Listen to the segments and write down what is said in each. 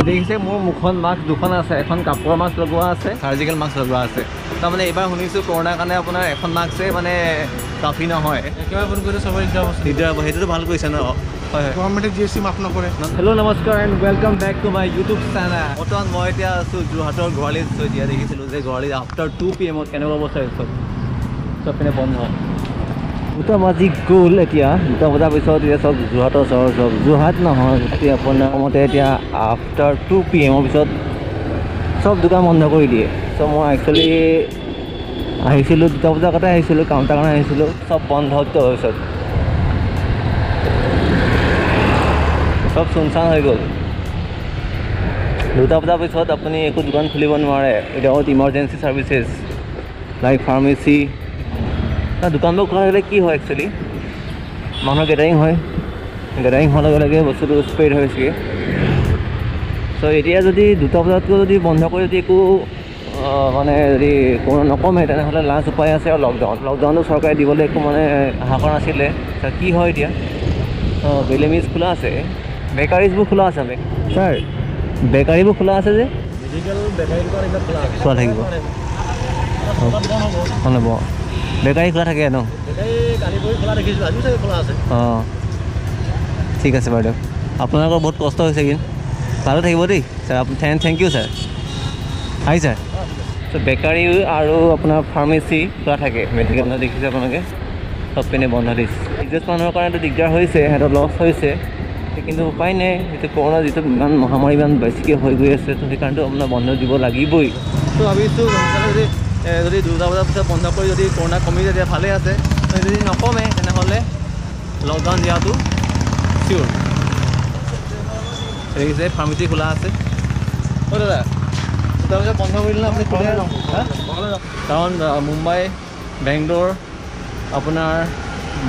দেখিছে মোৰ মুখখন মাস্ক দুখন আছে, এখন কাপোৰৰ মাস্ক লগোৱা আছে, সাৰ্জিকেল মাস্ক লগোৱা আছে। তাৰমানে এইবাৰ শুনিছোঁ কৰোণাৰ কাৰণে আপোনাৰ এখন মাস্কে মানে কাফি নহয়, একেবাৰে ফোন কৰিলে চবৰে দিগদাৰ হ'ব। সেইটোতো ভাল কৰিছে ন? হয়, গভৰ্ণমেণ্টে GST মাফ নকৰে। হেল্ল' নমস্কাৰ and welcome back to my YouTube channel. বৰ্তমান মই এতিয়া আছোঁ যোৰহাটৰ গোৱালিত। এতিয়া দেখিছিলোঁ যে গোৱালিত আফটাৰ 2 PM কেনেকুৱা অৱস্থা হৈছে, চব পিনে বন্ধ। 2টা বাজি গ'ল। এতিয়া 2টা বজাৰ পিছত এতিয়া চব যোৰহাটৰ চহৰ, চব যোৰহাট নহয় গোটেই আপোনাৰ মতে এতিয়া আফটাৰ 2 PM পিছত চব দোকান বন্ধ কৰি দিয়ে। চ' মই একচুৱেলি আহিছিলোঁ 2টা বজাৰ আগতে আহিছিলোঁ, কাউণ্টাৰ কাৰণে আহিছিলোঁ, চব বন্ধ পিছত চব চুনচান হৈ গ'ল। 2টা বজাৰ পিছত আপুনি একো দোকান খুলিব নোৱাৰে without emergency services like pharmacy. দোকানবোৰ খোলা হ'লে কি হয়, একচুৱেলি মানুহৰ গেডাৰিং হয়, গেডাৰিং হোৱাৰ লগে লগে বস্তুটো স্প্ৰেড হৈছেগৈ। চ' এতিয়া যদি 2টা বজাতকৈ যদি বন্ধ কৰি যদি একো মানে যদি কোনো নকমে তেনেহ'লে লাষ্ট উপায় আছে আৰু লকডাউনটো চৰকাৰে দিবলৈ একো মানে আশা কৰা নাছিলে। কি হয় এতিয়া বেলেমিজ খোলা আছে, বেকাৰীজবোৰ খোলা আছে। ছাৰ বেকাৰীবোৰ খোলা আছে যে মেডিকেল বেকাৰী খোলা থাকিব হ'ব, বেকাৰী খোলা থাকে ন? অঁ ঠিক আছে বাৰু দিয়ক, আপোনালোকৰ বহুত কষ্ট হৈছে কিন্তু ভালো থাকিব দেই sir. Thank you sir. Hi sir. ত' বেকাৰী আৰু আপোনাৰ ফাৰ্মেচি খোলা থাকে, মেডিকেল দেখিছে আপোনালোকে চব পিনে বন্ধ দিছে। বিজনেছ মানুহৰ কাৰণেতো দিগদাৰ হৈছে, সিহঁতৰ লছ হৈছে, কিন্তু উপায় নাই। সেইটো কৰোণা যিটো ইমান মহামাৰী ইমান বেছিকৈ হৈ গৈ আছে, তো সেইকাৰণেতো আপোনাৰ বন্ধ দিব লাগিবই। ত' ভাবিছোঁ যদি 2টা বজাৰ পিছত বন্ধ কৰি যদি কৰোণা কমি যায় তেতিয়া ভালেই আছে, যদি নকমে তেনেহ'লে লকডাউন দিয়াটো চিয়'ৰ। দেখিছে ফাৰ্মেচি খোলা আছে। হয় দাদা 2টা বজাত বন্ধ কৰি দিলে আপুনি খোলে কাৰণ মুম্বাই, বেংগলোৰ, আপোনাৰ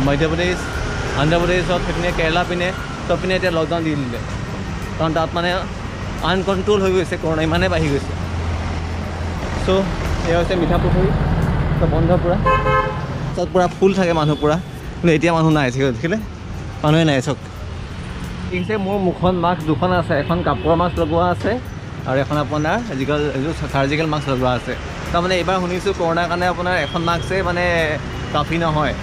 মধ্যপ্ৰদেশ, অন্ধ্ৰপ্ৰদেশত সেইপিনে কেৰেলা পিনে চব পিনে এতিয়া লকডাউন দি দিলে, কাৰণ তাত মানে আনকণ্ট্ৰল হৈ গৈছে কৰোণা, ইমানেই বাঢ়ি গৈছে। চ' এয়া হৈছে মিঠা পুখুৰী, চব বন্ধ পূৰা, তাত পূৰা ফুল থাকে মানুহ পূৰা, কিন্তু এতিয়া মানুহ নাই। দেখিলে মানুহে নাই চব। দেখিছে মোৰ মুখখন মাস্ক দুখন আছে, এখন কাপোৰৰ মাস্ক লগোৱা আছে আৰু এখন আপোনাৰ এইযোৰ চাৰ্জিকেল মাস্ক লগোৱা আছে। তাৰমানে এইবাৰ শুনিছোঁ কৰোণাৰ কাৰণে আপোনাৰ এখন মাস্কে মানে কাফি নহয়,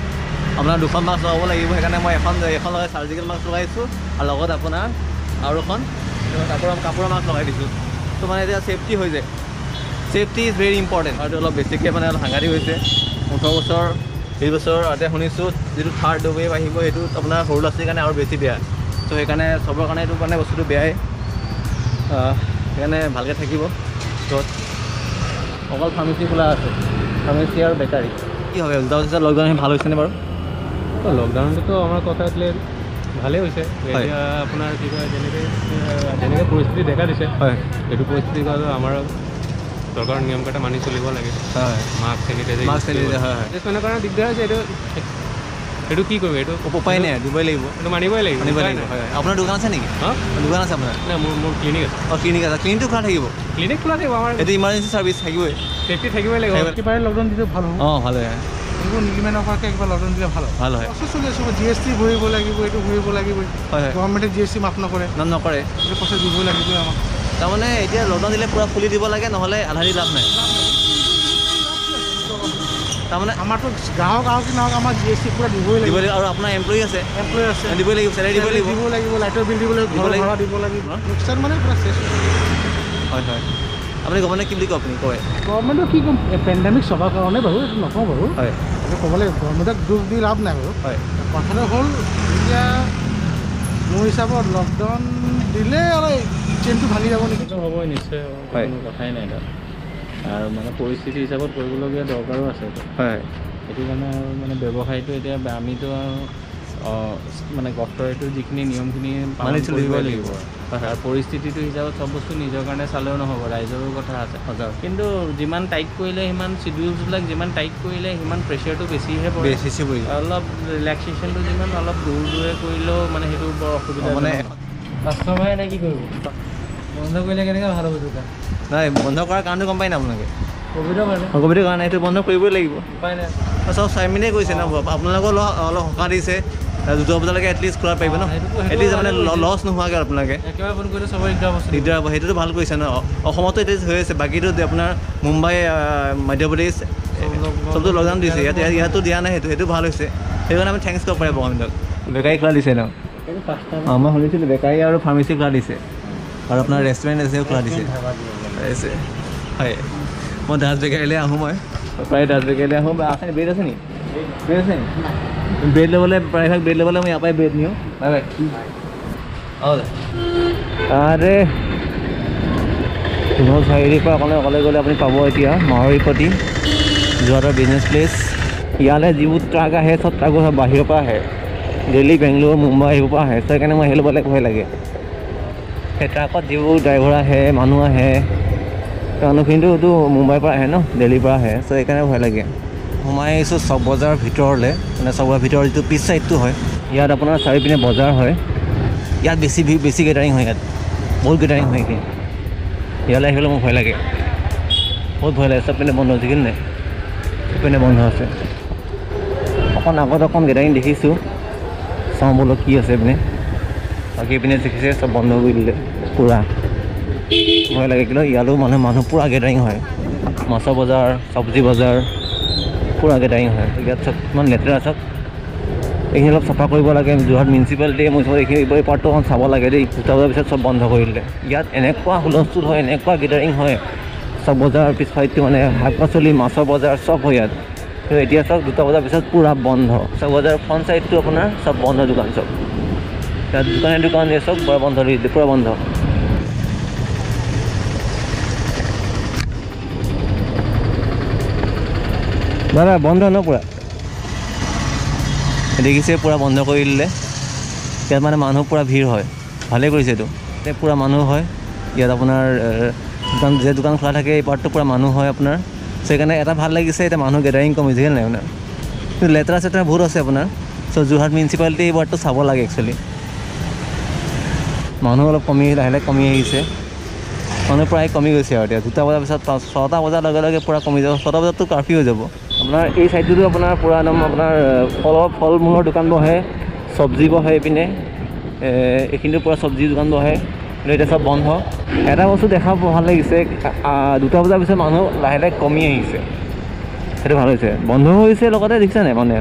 আপোনাৰ 2খন মাস্ক লগাব লাগিব। সেইকাৰণে মই এখন লগাই চাৰ্জিকেল মাস্ক লগাইছোঁ আৰু লগত আপোনাৰ আৰু এখন কাপোৰৰ মাস্ক লগাই দিছোঁ। ত' মানে এতিয়া ছেফটি হৈ যায়, ছেফটি ইজ ভেৰি ইম্পৰ্টেণ্ট। আৰু অলপ বেছিকৈ মানে অলপ সাংঘাতিক হৈছে। 18 বছৰ 20 বছৰ এতিয়া শুনিছোঁ যিটো থাৰ্ড ৱেভ আহিব সেইটো আপোনাৰ সৰু ল'ৰা ছোৱালীৰ কাৰণে আৰু বেছি বেয়া। ত' সেইকাৰণে চবৰ কাৰণে এইটো মানে বস্তুটো বেয়াই, সেইকাৰণে ভালকৈ থাকিব। য'ত অকল ফাৰ্মেচি খোলা আছে, ফাৰ্মেচি আৰু বেকাৰী। কি হয় 2টা বজাত লকডাউন ভাল হৈছেনে বাৰু? লকডাউনটোতো আমাৰ কথা আছিলে ভালেই হৈছে। এতিয়া আপোনাৰ কি কয় যেনেকৈ পৰিস্থিতি দেখা দিছে, হয় সেইটো পৰিস্থিতি আমাৰ চৰকাৰৰ নিয়ম কেইটা মানি চলিব লাগে। হয়, মাস্ক চেনিটাইজাৰ হয় হয় কাৰণে দিগদাৰ হৈছে। এইটো কি কৰিব, এইটো উপায় নাই, দিবই লাগিব, এইটো মানিবই লাগিব। হয়। আপোনাৰ দোকান আছে নেকি? দোকান আছে আপোনাৰ? নাই, মোৰ ক্লিনিক আছে। ক্লিনিক আছে, ক্লিনিকটো খোলা থাকিব? ক্লিনিক খোলা থাকিব, আমাৰ এইটো ইমাৰ্জেঞ্চি ছাৰ্ভিচ থাকিবই, ছেফটি থাকিবই লাগিব। একেবাৰে লকডাউন দিলে ভাল হ'ব। ভাল হয়, এইবোৰ নিলিমে নকৰাকৈ একবাৰ লকডাউন দিলে ভাল হয়। ভাল হয়। চলি আছোঁ, GST ভৰিব লাগিব, এইটো ভৰিব লাগিবই। হয়, গভৰ্ণমেণ্টে GST মাফ নকৰে, নকৰে, এইটো পইচা দিবই লাগিবই আমাক। তাৰমানে এতিয়া লকডাউন দিলে পূৰা খুলি দিব লাগে, নহ'লে আধা দি লাভ নাই। তাৰমানে আমাৰতো গ্ৰাহক আৰু কি নহওক আমাৰ GST পূৰা দিবই লাগিব। আৰু আপোনাৰ এমপ্লয়ী আছে দিবই লাগিব, চেলাৰী দিবই লাগিব, লাইটৰ বিল দিব লাগিব, ঘৰৰ ভাড়া দিব লাগিব, লোকচান মানে পূৰা চেছ। হয় হয়। আপুনি গভৰ্ণমেণ্টে কি বুলি কয়? আপুনি কয় গভৰ্ণমেণ্টক কি ক'ম, পেণ্ডেমিক চলাৰ কাৰণে বাৰু এইটো নকওঁ বাৰু। হয়, এইটো ক'ব লাগিব, গভৰ্ণমেণ্টক দুখ দি লাভ নাই বাৰু। হয়, কথাটো হ'ল এতিয়া মোৰ হিচাপত লকডাউন দিলে অলপ চেইনটো ভাঙি যাব নেকি? হ'বই নিশ্চয়, কোনো কথাই নাই তাত। আৰু মানে পৰিস্থিতি হিচাপত কৰিবলগীয়া দৰকাৰো আছে। হয়, সেইটো কাৰণে আৰু মানে ব্যৱসায়টো এতিয়া আমিতো মানে গভৰ্ণমেণ্টৰ যিখিনি নিয়মখিনি মানি চলিব লাগিব। আৰু পৰিস্থিতিটো হিচাপত চব বস্তু নিজৰ কাৰণে চালেও নহ'ব, ৰাইজৰো কথা আছে। কিন্তু যিমান টাইট কৰিলে সিমান চিডিউলছবিলাক যিমান টাইট কৰিলে সিমান প্ৰেছাৰটো বেছিহে পৰে। অলপ ৰিলেক্সেশ্যনটো যিমান অলপ দূৰে কৰিলেও মানে সেইটো বৰ অসুবিধা। মানে কাষ্টমাৰে নাই কি কৰিব, বন্ধ কৰিলে কেনেকৈ ভাল হ'ব দোকান? নাই, বন্ধ কৰাৰ কাৰণটো গম পায় নাই আপোনালোকে? ক'ভিডৰ কাৰণে এইটো বন্ধ কৰিবই লাগিব। উপায় নাই, চব চাই মিনে কৈছে ন, আপোনালোকৰ অলপ সকাহ দিছে, 2 বজালৈকে এটলিষ্ট খোলা পাৰিব ন এটলিষ্ট মানে লছ নোহোৱাকৈ আপোনালোকে একেবাৰে ফোন কৰিলে চবৰে দিগদাৰ হ'ব সেইটোতো ভাল কৰিছে ন অসমতো এতিয়া হৈ আছে বাকীটো আপোনাৰ মুম্বাই মধ্যপ্ৰদেশ চবটো লকডাউন দিছে ইয়াতো দিয়া নাই সেইটো ভাল হৈছে সেইকাৰণে আমি থেংকছ কৰিব পাৰিব গভৰ্ণমেণ্টক বেকাৰী খোলা দিছে ন মই শুনিছিলোঁ বেকাৰী আৰু ফাৰ্মাচী খোলা দিছে আৰু আপোনাৰ ৰেষ্টুৰেণ্ট আছে খোলা দিছে হয় মই দাস বেকাৰীলৈ আহোঁ মই প্ৰায় দাস বেকাৰীলৈ আহোঁ বা আছে ব্ৰেড আছে নি ব্ৰেড আছে নি ব্ৰেড ল'বলৈ প্ৰায়ভাগ ব্ৰেড ল'বলৈ মই ইয়াৰ পৰাই ব্ৰেড নিওঁ বাই বাই আৰে শিৱসাগৰ চাৰিআলিৰ পৰা অকলে গ'লে আপুনি পাব এতিয়া মাহৰীপতি যোৰহাটৰ বিজনেছ প্লেচ ইয়ালৈ যিবোৰ ট্ৰাক আহে চব ট্ৰাকবোৰ বাহিৰৰ পৰা আহে দিল্লী বেংগলোৰ মুম্বাই সেইবোৰ পৰা আহে চ' সেইকাৰণে মই হেৰি ল'বলৈ ভয় লাগে সেই ট্ৰাকত যিবোৰ ড্ৰাইভাৰ আহে মানুহ আহে মানুহখিনিতো মুম্বাইৰ পৰা আহে ন দিল্লীৰ পৰা আহে চ' সেইকাৰণে ভয় লাগে সোমাই আহিছোঁ চক বজাৰৰ ভিতৰলৈ মানে চক বজাৰৰ ভিতৰৰ যিটো পিছ চাইডটো হয় ইয়াত আপোনাৰ চাৰিপিনে বজাৰ হয় ইয়াত বেছি গেটাৰিং হয় ইয়াত বহুত গেটাৰিং হয় এইখিনি ইয়ালৈ আহিবলৈ মোৰ ভয় লাগে বহুত ভয় লাগে চব পিনে বন্ধ হৈছে কিন্তু নাই চব পিনে বন্ধ আছে অকণ আগত অকণ গেটাৰিং দেখিছোঁ চাওঁ বোলো কি আছে পিনে বাকী পিনে দেখিছে চব বন্ধ কৰি দিলে পূৰা ভয় লাগে কিন্তু ইয়ালৈও মানুহ পূৰা গেটাৰিং হয় মাছৰ বজাৰ চব্জি বজাৰ পূৰা গেটাৰিং হয় ইয়াত চব ইমান লেতেৰা চব এইখিনি অলপ চাফা কৰিব লাগে যোৰহাট মিউনিচিপালিটিয়ে মই চব এইখিনি এই পাৰ্টটো অকণ চাব লাগে দেই 2টা বজাৰ পিছত চব বন্ধ কৰি দিলে ইয়াত এনেকুৱা হুলস্থুল হয় এনেকুৱা গেটাৰিং হয় চব বজাৰ পিছ চাইডটো মানে শাক পাচলি মাছৰ বজাৰ চব হয় ইয়াত কিন্তু এতিয়া চব 2টা বজাৰ পিছত পূৰা বন্ধ চব বজাৰ ফ্ৰণ্ট চাইডটো আপোনাৰ চব বন্ধ দোকান চব ইয়াত দোকান চব পূৰা বন্ধ দি দিলে পূৰা বন্ধ দাদা বন্ধ ন পূৰা দেখিছে পূৰা বন্ধ কৰি দিলে ইয়াত মানে মানুহ পূৰা ভিৰ হয় ভালেই কৰিছে এইটো এতিয়া পূৰা মানুহ হয় ইয়াত আপোনাৰ দোকান খোলা থাকে এই পাৰ্টটো পূৰা মানুহ হয় আপোনাৰ সেইকাৰণে এটা ভাল লাগিছে এতিয়া মানুহ গেটাৰিং কমিছে নাই আপোনাৰ কিন্তু লেতেৰা চেতেৰা বহুত আছে আপোনাৰ চ' যোৰহাট মিউনিচিপালিটি এই পাৰ্টটো চাব লাগে একচুৱেলি মানুহ অলপ লাহে কমি আহিছে মানুহ প্ৰায় কমি গৈছে আৰু এতিয়া 2টা বজাৰ পিছত 6টা বজাৰ লগে লগে পূৰা কমি যাব 6টা বজাততো কাৰ্ফিউ হৈ যাব আপোনাৰ এই চাইডটোতো আপোনাৰ পূৰা একদম আপোনাৰ ফল মূলৰ দোকান বহে চব্জি বহে এইপিনে এইখিনিতো পূৰা চব্জি দোকান বহে কিন্তু এতিয়া চব বন্ধ এটা বস্তু দেখা ভাল লাগিছে 2টা বজাৰ পিছত মানুহ লাহে কমি আহিছে সেইটো ভাল হৈছে বন্ধ হৈছে লগতে দেখিছে নাই মানে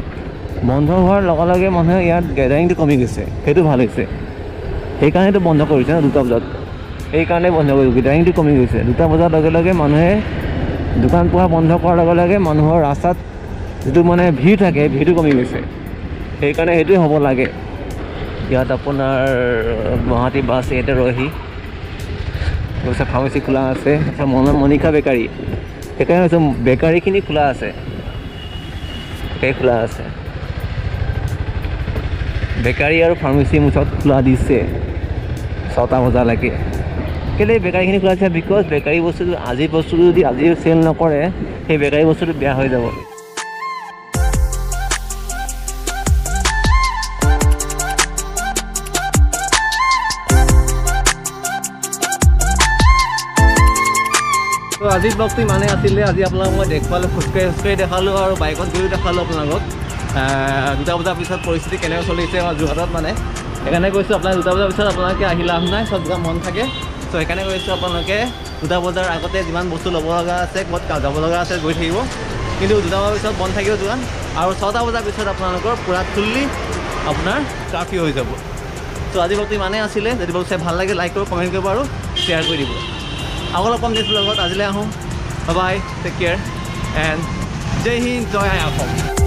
বন্ধ হোৱাৰ লগে লগে মানুহে ইয়াত গেদাৰিংটো কমি গৈছে সেইটো ভাল হৈছে সেইকাৰণেতো বন্ধ কৰিছে ন 2টা বজাত সেইকাৰণে বন্ধ কৰিছে গেদাৰিংটো কমি গৈছে 2টা বজাৰ লগে লগে মানুহে দোকান পোহা বন্ধ কৰাৰ লগে লগে মানুহৰ ৰাস্তাত যিটো মানে ভিৰ থাকে ভিৰটো কমি গৈছে সেইকাৰণে সেইটোৱে হ'ব লাগে ইয়াত আপোনাৰ গুৱাহাটী বাছ ইয়াতে ৰহি তাৰপিছত ফাৰ্মাচী খোলা আছে মনিকা বেকাৰী সেইকাৰণে হৈছে বেকাৰীখিনি খোলা আছে বেকাৰী আৰু ফাৰ্মাচী মুঠত খোলা দিছে 6টা বজালৈকে কেলৈ বেকাৰীখিনি খোলা আছে বিকজ বেকাৰী বস্তুটো আজিৰ বস্তুটো যদি আজি চেল নকৰে সেই বেকাৰী বস্তুটো বেয়া হৈ যাব তো আজিৰ ব্লগটো ইমানেই আছিলে আজি আপোনালোকক মই দেখুৱালোঁ খোজকাঢ়ি দেখালোঁ আৰু বাইকত গৈও দেখালোঁ আপোনালোকক 2টা বজাৰ পিছত পৰিস্থিতি কেনেকৈ চলিছে আমাৰ যোৰহাটত মানে সেইকাৰণে কৈছোঁ আপোনালোকে 2টা বজাৰ পিছত আপোনালোকে আহি লাভ নাই চব দোকান মন থাকে চ' সেইকাৰণে কৈছোঁ আপোনালোকে 2টা বজাৰ আগতে যিমান বস্তু ল'ব লগা আছে ক'ত যাব লগা আছে গৈ থাকিব কিন্তু 2টা বজাৰ পিছত বন্ধ থাকিব দোকান আৰু 6টা বজাৰ পিছত আপোনালোকৰ পূৰা ফুল্লি আপোনাৰ কাৰ্ফিউ হৈ যাব চ' আজি ব্লগটো ইমানেই আছিলে যদি ব্লগ চাই ভাল লাগে লাইক কৰিব কমেণ্ট কৰিব আৰু শ্বেয়াৰ কৰি দিব আগলৈ কম দিছোঁ লগত আজিলৈ আহোঁ বাই টেক কেয়াৰ এণ্ড জয় হিন্দ জয় অসম